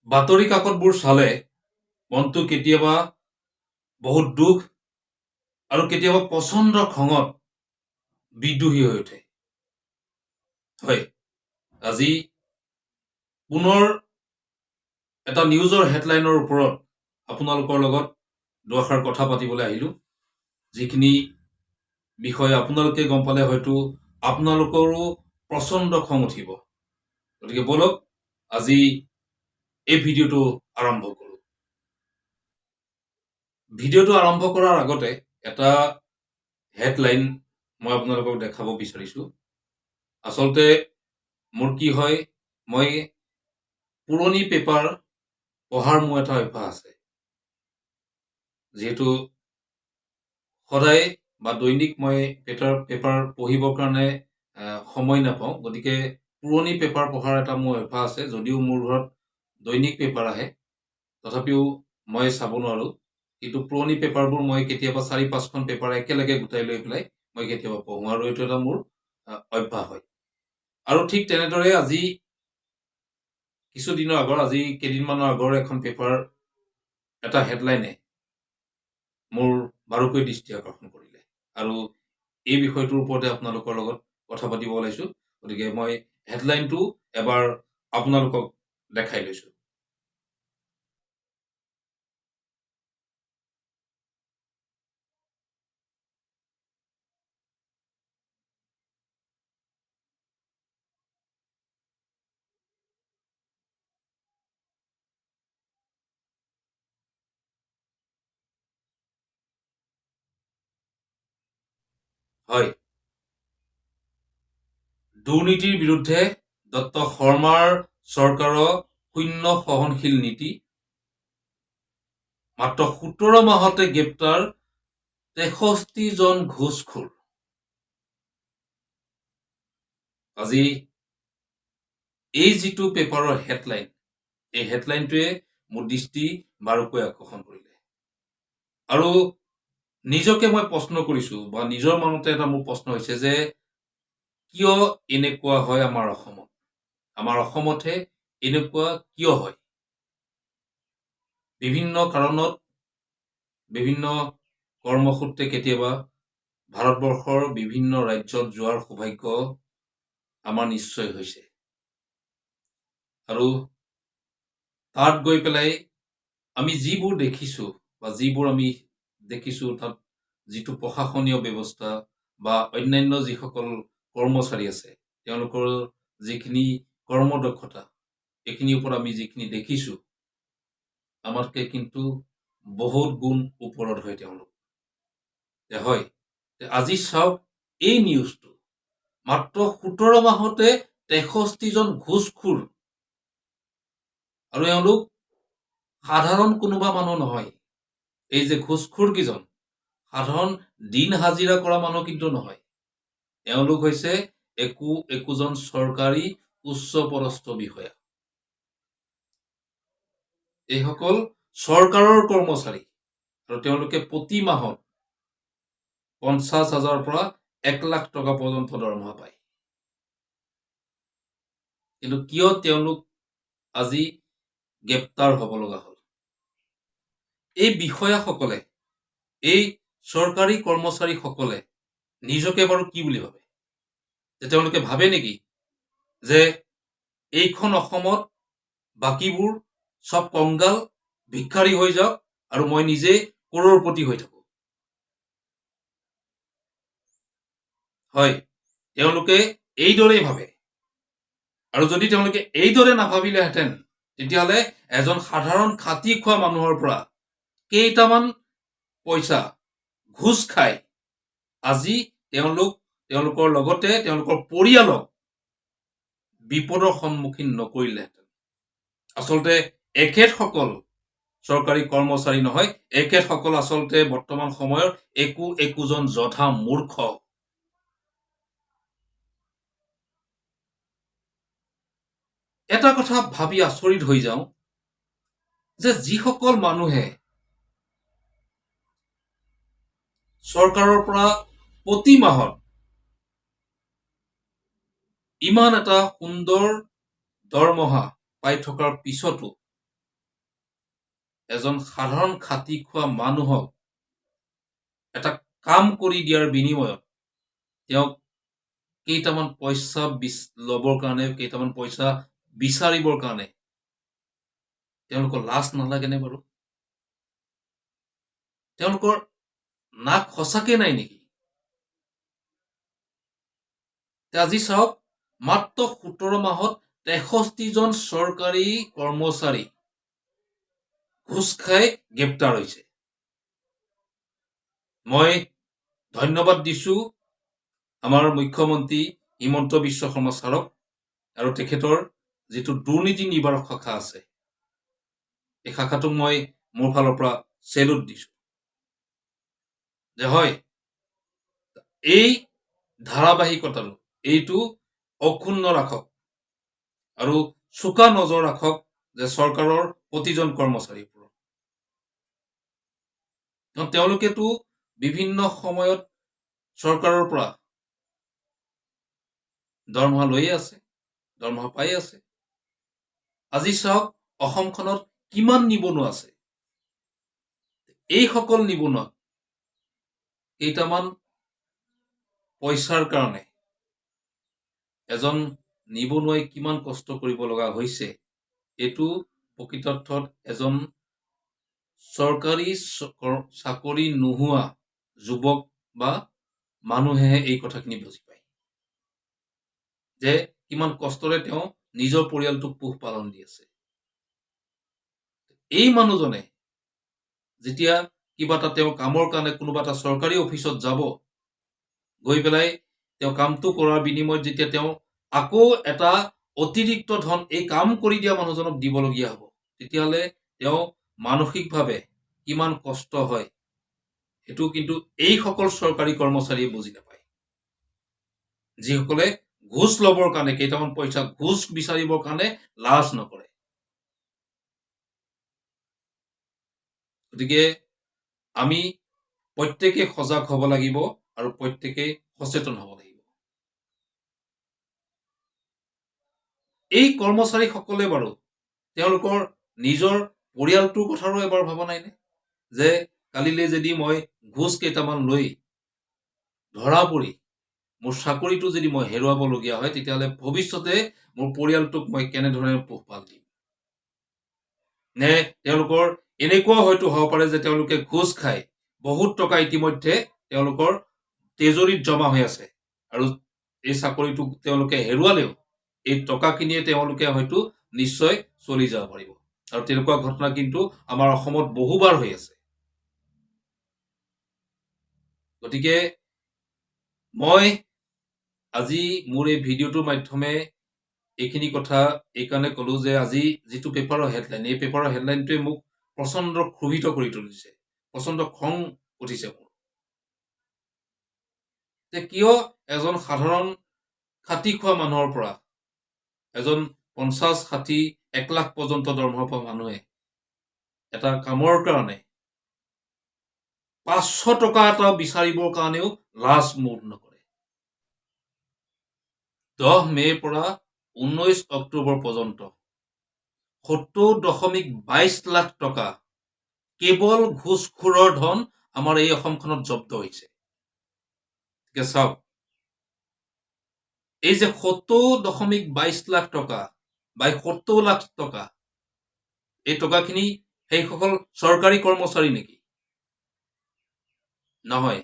বাতৰি কাকতবোৰ চালে মনটো কেতিয়াবা বহুত দুখ আৰু কেতিয়াবা প্ৰচণ্ড খঙত বিদ্ৰোহী হৈ উঠে। হয়, আজি পুনৰ এটা নিউজৰ হেডলাইনৰ ওপৰত আপোনালোকৰ লগত দুআষাৰ কথা পাতিবলৈ আহিলোঁ। যিখিনি বিষয়ে আপোনালোকে গম পালে হয়তো আপোনালোকৰো প্ৰচণ্ড খং উঠিব। গতিকে ব'লক আজি এই ভিডিঅ'টো আৰম্ভ কৰোঁ। ভিডিঅ'টো আৰম্ভ কৰাৰ আগতে এটা হেডলাইন মই আপোনালোকক দেখাব বিচাৰিছোঁ। আচলতে মোৰ কি হয়, মই পুৰণি পেপাৰ পঢ়াৰ মোৰ এটা অভ্যাস আছে। যিহেতু সদায় বা দৈনিক মই পেপাৰ পঢ়িবৰ কাৰণে সময় নাপাওঁ, গতিকে পুৰণি পেপাৰ পঢ়াৰ এটা মোৰ অভ্যাস আছে। যদিও মোৰ ঘৰত দৈনিক পেপাৰ আহে, তথাপিও মই চাব নোৱাৰোঁ। কিন্তু পুৰণি পেপাৰবোৰ মই কেতিয়াবা 4-5খন পেপাৰ একেলগে গোটাই লৈ পেলাই মই কেতিয়াবা পঢ়োঁ, আৰু এইটো এটা মোৰ অভ্যাস হয়। আৰু ঠিক তেনেদৰে আজি কিছুদিনৰ আগৰ, আজি কেইদিনমানৰ আগৰ এখন পেপাৰ এটা হেডলাইনে মোৰ বাৰুকৈ দৃষ্টি আকৰ্ষণ কৰিলে, আৰু এই বিষয়টোৰ ওপৰতে আপোনালোকৰ লগত কথা পাতিব ওলাইছোঁ। গতিকে মই হেডলাইনটো এবাৰ আপোনালোকক দেখাই লৈছোঁ। হয়, দুৰ্নীতিৰ বিৰুদ্ধে ডক্টৰ শৰ্মাৰ চৰকাৰৰ শূন্য সহনশীল নীতি, মাত্ৰ 17 মাহতে গ্ৰেপ্তাৰ 63জন ঘোষখোৰ। আজি এই যিটো পেপাৰৰ হেডলাইন, এই হেডলাইনটোৱে মোৰ দৃষ্টি বাৰুকৈ আকৰ্ষণ কৰিলে। আৰু নিজকে মই প্ৰশ্ন কৰিছোঁ, বা নিজৰ মনতে এটা মোৰ প্ৰশ্ন হৈছে যে কিয় এনেকুৱা হয় আমাৰ অসমত? আমাৰ অসমতহে এনেকুৱা কিয় হয়? বিভিন্ন কাৰণত, বিভিন্ন কৰ্মসূত্ৰে কেতিয়াবা ভাৰতবৰ্ষৰ বিভিন্ন ৰাজ্যত যোৱাৰ সৌভাগ্য আমাৰ নিশ্চয় হৈছে। আৰু তাত গৈ পেলাই আমি যিবোৰ দেখিছোঁ, বা যিবোৰ আমি দেখিছোঁ, তাত যিটো প্ৰশাসনীয় ব্যৱস্থা বা অন্যান্য যিসকল কৰ্মচাৰী আছে, তেওঁলোকৰ যিখিনি কৰ্মদক্ষতা, এইখিনিৰ ওপৰত আমি যিখিনি দেখিছোঁ, আমাতকৈ কিন্তু বহুত গুণ ওপৰত হয় তেওঁলোক। হয়, আজি চাওক এই নিউজটো, মাত্ৰ 17 মাহতে 63জন ঘোষখোৰ, আৰু এওঁলোক সাধাৰণ কোনোবা মানুহ নহয়। এই যে ঘোষখোৰ কেইজন সাধাৰণ দিন হাজিৰা কৰা মানুহ কিন্তু নহয়। এওঁলোক হৈছে একোজন চৰকাৰী উচ্চপদস্থ বিষয়া। এইসকল চৰকাৰৰ কৰ্মচাৰী, আৰু তেওঁলোকে প্ৰতি মাহত 50,000 পৰা 1 লাখ টকা পৰ্যন্ত দৰমহা পায়। কিন্তু কিয় তেওঁলোক আজি গ্ৰেপ্তাৰ হ'ব লগা হ'ল? এই বিষয়াসকলে, এই চৰকাৰী কৰ্মচাৰীসকলে নিজকে বাৰু কি বুলি ভাবে? যে তেওঁলোকে ভাবে নেকি যে এইখন অসমত বাকীবোৰ চব কংগাল ভিক্ষাৰী হৈ যাওক, আৰু মই নিজে কৰোৰপতি হৈ থাকোঁ? হয়, তেওঁলোকে এইদৰেই ভাবে। আৰু যদি তেওঁলোকে এইদৰে নাভাবিলেহেঁতেন, তেতিয়াহ'লে এজন সাধাৰণ খাটি খোৱা মানুহৰ পৰা কেইটামান পইচা ঘোষ খাই আজি তেওঁলোকৰ লগতে তেওঁলোকৰ পৰিয়ালক বিপদৰ সন্মুখীন নকৰিলেহেঁতেন। আচলতে এখেতসকল চৰকাৰী কৰ্মচাৰী নহয়, এখেতসকল আচলতে বৰ্তমান সময়ত একোজন যধা মূৰ্খ। এটা কথা ভাবি আচৰিত হৈ যাওঁ যে যিসকল মানুহে চৰকাৰৰ পৰা প্ৰতি মাহত ইমান এটা সুন্দৰ দৰমহা পাই থকাৰ পিছতো এজন সাধাৰণ খাতি খোৱা মানুহক এটা কাম কৰি দিয়াৰ বিনিময়ত তেওঁক কেইটামান পইচা ল'বৰ কাৰণে, কেইটামান পইচা বিচাৰিবৰ কাৰণে তেওঁলোকৰ লাজ নালাগেনে বাৰু? তেওঁলোকৰ নাক সঁচাকে নাই নেকি? আজি চাওক, মাত্ৰ 17 মাহত 63 জন চৰকাৰী কৰ্মচাৰী ঘুষ খাই গ্ৰেপ্তাৰ হৈছে। মই ধন্যবাদ দিছো আমাৰ মুখ্যমন্ত্ৰী হিমন্ত বিশ্ব শৰ্মা ছাৰক আৰু তেখেতৰ যিটো দুৰ্নীতি নিবাৰক শাখা আছে, এই শাখাটোক মই মোৰ ফালৰ পৰা চেলুট দিছো যে হয়, এই ধাৰাবাহিকতাটো এইটো অক্ষুণ্ণ ৰাখক আৰু চোকা নজৰ ৰাখক যে চৰকাৰৰ প্ৰতিজন কৰ্মচাৰীৰ ওপৰত। তেওঁলোকেতো বিভিন্ন সময়ত চৰকাৰৰ পৰা দৰমহা লৈয়ে আছে, দৰমহা পাই আছে। আজি চাওক, অসমখনত কিমান নিবনুৱা আছে। এইসকল নিবনুৱা কেইটামান পইচাৰ কাৰণে এজন নিবনুৱাই কিমান কষ্ট কৰিব লগা হৈছে, এইটো প্ৰকৃতাৰ্থত এজন চৰকাৰী চাকৰি নোহোৱা যুৱক বা মানুহেহে এই কথাখিনি বুজি পায় যে কিমান কষ্টৰে তেওঁ নিজৰ পৰিয়ালটোক পোহপালন দি আছে। এই মানুহজনে যেতিয়া কিবা এটা তেওঁ কামৰ কাৰণে কোনোবা এটা চৰকাৰী অফিচত যাব, গৈ পেলাই তেওঁ কামটো কৰাৰ বিনিময়ত যেতিয়া তেওঁ আকৌ এটা অতিৰিক্ত ধন এই কাম কৰি দিয়া মানুহজনক দিবলগীয়া হ'ব, তেতিয়াহ'লে তেওঁ মানসিকভাৱে কিমান কষ্ট হয় সেইটো কিন্তু এইসকল চৰকাৰী কৰ্মচাৰীয়ে বুজি নাপায়, যিসকলে ঘুষ ল'বৰ কাৰণে, কেইটামান পইচা ঘুষ বিচাৰিবৰ কাৰণে লাজ নকৰে। গতিকে আমি প্ৰত্যেকে সজাগ হ'ব লাগিব আৰু প্ৰত্যেকে সচেতন হ'ব লাগিব। এই কৰ্মচাৰীসকলে বাৰু তেওঁলোকৰ নিজৰ পৰিয়ালটোৰ কথাৰো এবাৰ ভবা নাইনে যে কালিলৈ যদি মই ঘুষ কেইটামান লৈ ধৰা পৰি মোৰ চাকৰিটো যদি মই হেৰুৱাবলগীয়া হয়, তেতিয়াহ'লে ভৱিষ্যতে মোৰ পৰিয়ালটোক মই কেনেধৰণে পোহপাল দিম? নে তেওঁলোকৰ এনেকুৱাও হয়তো হ'ব পাৰে যে তেওঁলোকে ঘুষ খাই বহুত টকা ইতিমধ্যে তেওঁলোকৰ তেজৰীত জমা হৈ আছে আৰু এই চাকৰিটো তেওঁলোকে হেৰুৱালেও এই টকাখিনিয়ে তেওঁলোকে হয়তো নিশ্চয় চলি যাব পাৰিব। আৰু তেনেকুৱা ঘটনা কিন্তু আমাৰ অসমত বহুবাৰ হৈ আছে। গতিকে মই আজি মোৰ এই ভিডিঅ'টোৰ মাধ্যমে এইখিনি কথা এইকাৰণে ক'লো যে আজি যিটো পেপাৰৰ হেডলাইন, এই পেপাৰৰ হেডলাইনটোৱে মোক প্ৰচণ্ড ক্ষোভিত কৰি তুলিছে, প্ৰচণ্ড খং উঠিছে মোৰ যে কিয় এজন সাধাৰণ খাতি খোৱা মানুহৰ পৰা, এজন 50-60-1 লাখ পৰ্যন্ত দৰমহা পোৱা মানুহে এটা কামৰ কাৰণে 500 টকা এটা বিচাৰিবৰ কাৰণেও লাজ বোধ নকৰে। 10 মে'ৰ পৰা 19 অক্টোবৰ পৰ্যন্ত 70.22 লাখ টকা কেৱল ঘুষখোৰৰ ধন আমাৰ এই অসমখনত জব্দ হৈছে। চাওক, এই যে 70.22 লাখ টকা বা 70 লাখ টকা, এই টকাখিনি সেইসকল চৰকাৰী কৰ্মচাৰী নেকি? নহয়,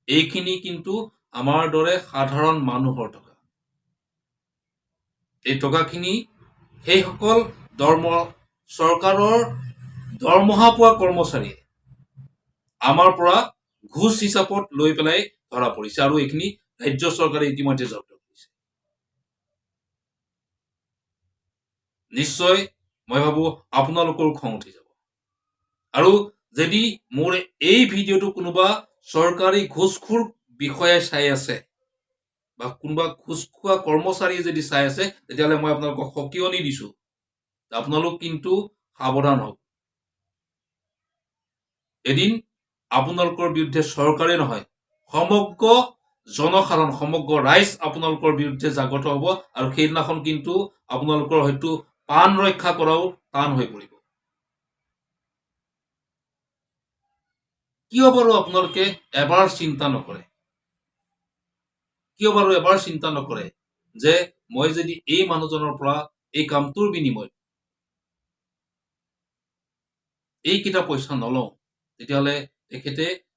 এইখিনি কিন্তু আমাৰ দৰে সাধাৰণ মানুহৰ টকা। এই টকাখিনি সেইসকল চৰকাৰৰ দৰমহা পোৱা কৰ্মচাৰীয়ে আমাৰ পৰা ঘুষ হিচাপত লৈ পেলাই ধৰা পৰিছে আৰু এইখিনি ৰাজ্য চৰকাৰে ইতিমধ্যে জব্দ কৰিছে। নিশ্চয় মই ভাবো আপোনালোকৰো খং উঠি যাব। আৰু যদি মোৰ এই ভিডিঅ'টো কোনোবা চৰকাৰী ঘুষখোৰ বিষয়াই চাই আছে বা কোনোবা ঘুষ খোৱা কৰ্মচাৰীয়ে যদি চাই আছে, তেতিয়াহ'লে মই আপোনালোকক সকিয়নি দিছো, আপোনালোক কিন্তু সাৱধান হওক। এদিন আপোনালোকৰ বিৰুদ্ধে চৰকাৰে নহয়, সমগ্ৰ জনসাধাৰণ, সমগ্ৰ ৰাইজ আপোনালোকৰ বিৰুদ্ধে জাগ্ৰত হ'ব আৰু সেইদিনাখন কিন্তু আপোনালোকৰ হয়তো প্ৰাণ ৰক্ষা কৰাও টান হৈ পৰিব। কিয় বাৰু আপোনালোকে এবাৰ চিন্তা নকৰে? কিয় বাৰু এবাৰ চিন্তা নকৰে যে মই যদি এই মানুহজনৰ পৰা এই কামটোৰ বিনিময়ত এইকেইটা পইচা নলওঁ, তেতিয়াহ'লে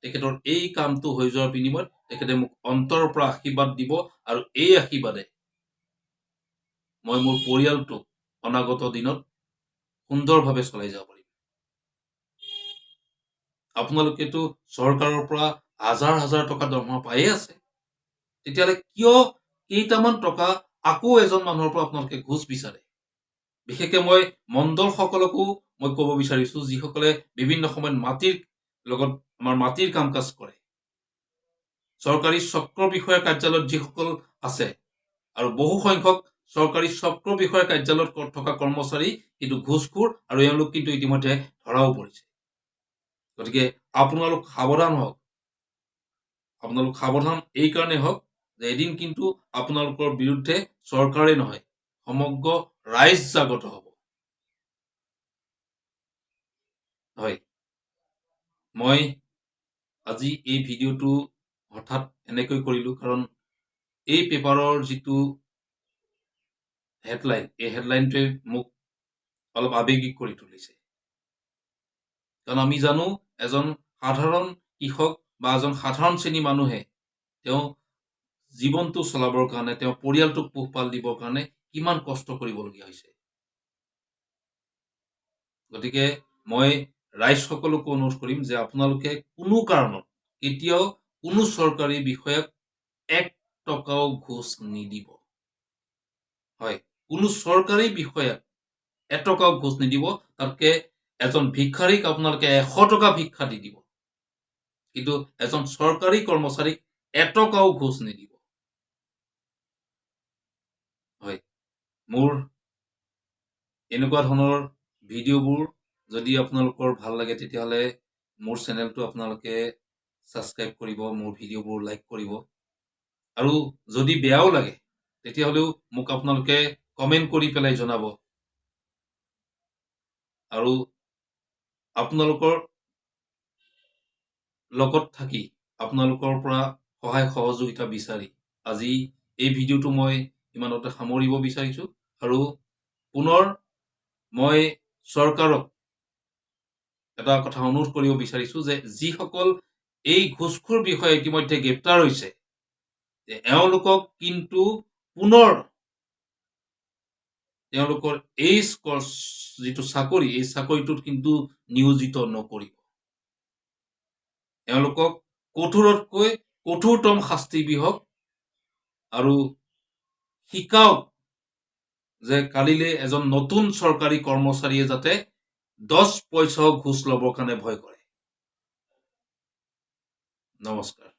তেখেতৰ এই কামটো হৈ যোৱাৰ বিনিময়ত তেখেতে মোক অন্তৰৰ পৰা আশীৰ্বাদ দিব, আৰু এই আশীৰ্বাদে মই মোৰ পৰিয়ালটোক অনাগত দিনত সুন্দৰভাৱে চলাই যাব পাৰিম। আপোনালোকেতো চৰকাৰৰ পৰা হাজাৰ হাজাৰ টকা দৰমহা পায়ে আছে, তেতিয়াহ'লে কিয় কেইটামান টকা আকৌ এজন মানুহৰ পৰা আপোনালোকে ঘোচ বিচাৰে? বিশেষকৈ মই মণ্ডলসকলকো মই ক'ব বিচাৰিছো, যিসকলে বিভিন্ন সময়ত আমাৰ মাটিৰ কাম কাজ কৰে, চৰকাৰী চক্ৰ বিষয়াৰ কাৰ্যালয়ত যিসকল আছে, আৰু বহু সংখ্যক চৰকাৰী চক্ৰ বিষয়াৰ কাৰ্যালয়ত থকা কৰ্মচাৰী কিন্তু ঘোচখোৰ, আৰু এওঁলোক কিন্তু ইতিমধ্যে ধৰাও পৰিছে। গতিকে আপোনালোক সাৱধান হওক। আপোনালোক সাৱধান এই কাৰণে হওক যে এদিন কিন্তু আপোনালোকৰ বিৰুদ্ধে চৰকাৰে নহয়, সমগ্ৰ ৰাইজ জাগত হ'ব। হয়, মই আজি এই ভিডিঅ'টো হঠাৎ এনেকৈ কৰিলো, কাৰণ এই পেপাৰৰ যিটো হেডলাইন, এই হেডলাইনটোৱে মোক অলপ আৱেগিক কৰি তুলিছে। কাৰণ আমি জানো এজন সাধাৰণ কৃষক বা এজন সাধাৰণ শ্ৰেণীৰ মানুহে তেওঁ জীৱনটো চলাবৰ কাৰণে, তেওঁ পৰিয়ালটোক পোহপাল দিবৰ কাৰণে কিমান কষ্ট কৰিবলগীয়া হৈছে। গতিকে মই ৰাইজসকলকো অনুৰোধ কৰিম যে আপোনালোকে কোনো কাৰণত কেতিয়াও কোনো চৰকাৰী বিষয়াক 1 টকাও ঘোচ নিদিব। হয়, কোনো চৰকাৰী বিষয়াক 1 টকাও ঘোচ নিদিব। তাতকে এজন ভিক্ষাৰীক আপোনালোকে 100 টকা ভিক্ষা দি দিব, কিন্তু এজন চৰকাৰী কৰ্মচাৰীক 1 টকাও ঘোচ নিদিব। হয়, মোৰ এনেকুৱা ধৰণৰ ভিডিঅ'বোৰ যদি আপোনালোকৰ ভাল লাগে, তেতিয়াহ'লে মোৰ চেনেলটো আপোনালোকে ছাবস্ক্ৰাইব কৰিব, মোৰ ভিডিঅ'বোৰ লাইক কৰিব, আৰু যদি বেয়াও লাগে তেতিয়াহ'লেও মোক আপোনালোকে কমেণ্ট কৰি পেলাই জনাব। আৰু আপোনালোকৰ লগত থাকি আপোনালোকৰ পৰা সহায় সহযোগিতা বিচাৰি আজি এই ভিডিঅ'টো মই ইমানতে সামৰিব বিচাৰিছো। আৰু পুনৰ মই চৰকাৰক এটা কথা অনুৰোধ কৰিব বিচাৰিছো যে যিসকল এই ঘোচখোৰ বিষয়ে ইতিমধ্যে গ্ৰেপ্তাৰ হৈছে, এওঁলোকক কিন্তু পুনৰ তেওঁলোকৰ এই যিটো চাকৰি, এই চাকৰিটোত কিন্তু নিয়োজিত নকৰিব। এওঁলোকক কঠোৰতকৈ কঠোৰতম শাস্তি বিহক, আৰু শিকাওক যে কালিলৈ এজন নতুন চৰকাৰী কৰ্মচাৰীয়ে যাতে 10 পইচাও ঘোচ ল'বৰ কাৰণে ভয় কৰে। নমস্কাৰ।